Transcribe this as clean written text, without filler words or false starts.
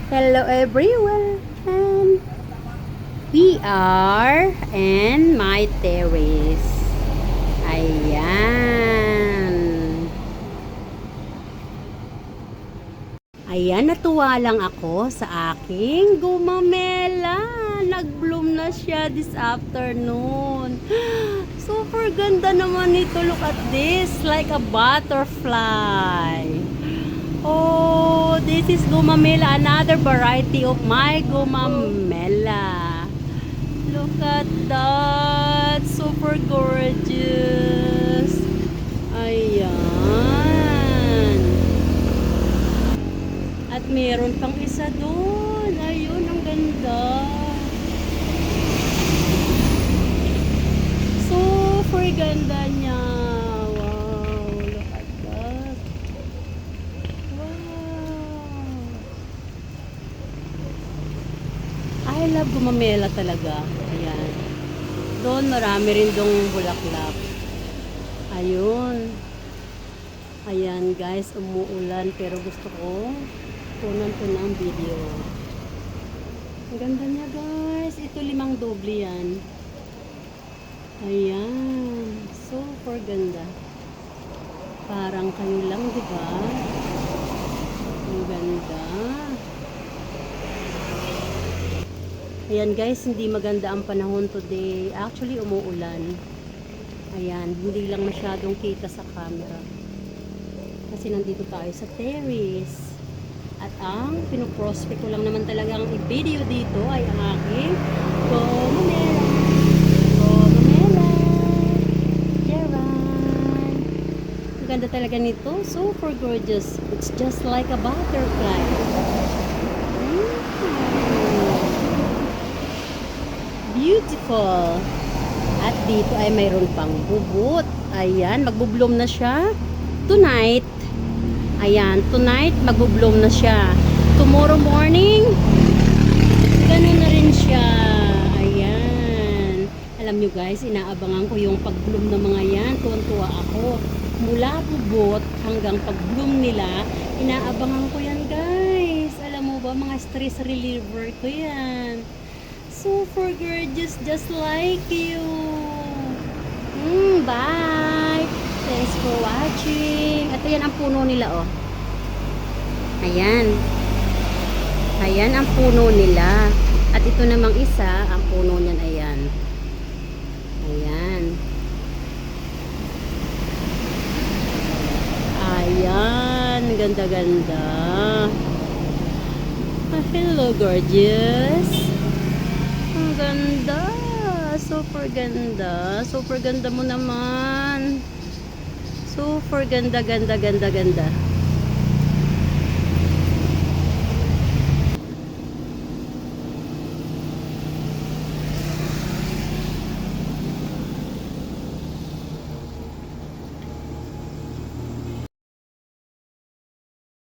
Hello everyone! We are in my terrace. Ayan. Ayan, natuwa lang ako sa aking gumamela. Nag-bloom na siya this afternoon. Super ganda naman ito. Look at this. Like a butterfly. Oh, this is gumamela. Another variety of my gumamela. Look at that. Super gorgeous. Ayan. At meron pang isa doon. Ayun, ang ganda. Super ganda niya. Wow, look at that. Wow. I love gumamela talaga. Ayan. Doon marami rin dong bulaklak. Ayun. Ayan guys, umuulan pero gusto ko tunan ko na ang video. Ang ganda niya guys. Ito 5 doble yan. Ayan. Super ganda. Parang kayo lang, di ba? Ang ganda. Ayan guys, hindi maganda ang panahon today. Actually, umuulan. Ayan, hindi lang masyadong kita sa camera. Kasi nandito tayo sa terrace. At ang pinuprospect ko lang naman talagang i-video dito ay ang aking gumamela. Gumamela. Jaran. Ang ganda talaga nito. Super gorgeous. It's just like a butterfly. Beautiful. At dito ay mayroon pang bubot. Ayan, magbo-bloom na siya tonight. Ayan, tonight magbo-bloom na siya. Tomorrow morning, ganun na rin siya. Ayan. Alam nyo guys, inaabangan ko yung pag-bloom ng mga yan. Tuwan-tuwa ako. Mula bubot hanggang pag-bloom nila, inaabangan ko yan guys. Alam mo ba, mga stress reliever ko yan. Super gorgeous, just like you. Bye! Thanks for watching. Ito yan ang puno nila, oh. Ayan. Ayan ang puno nila. At ito namang isa, ang puno niyan, ayan. Ayan. Ayan. Ganda-ganda. Hello, gorgeous. Ang ganda. Super ganda. Super ganda mo naman. Super ganda, ganda, ganda, ganda.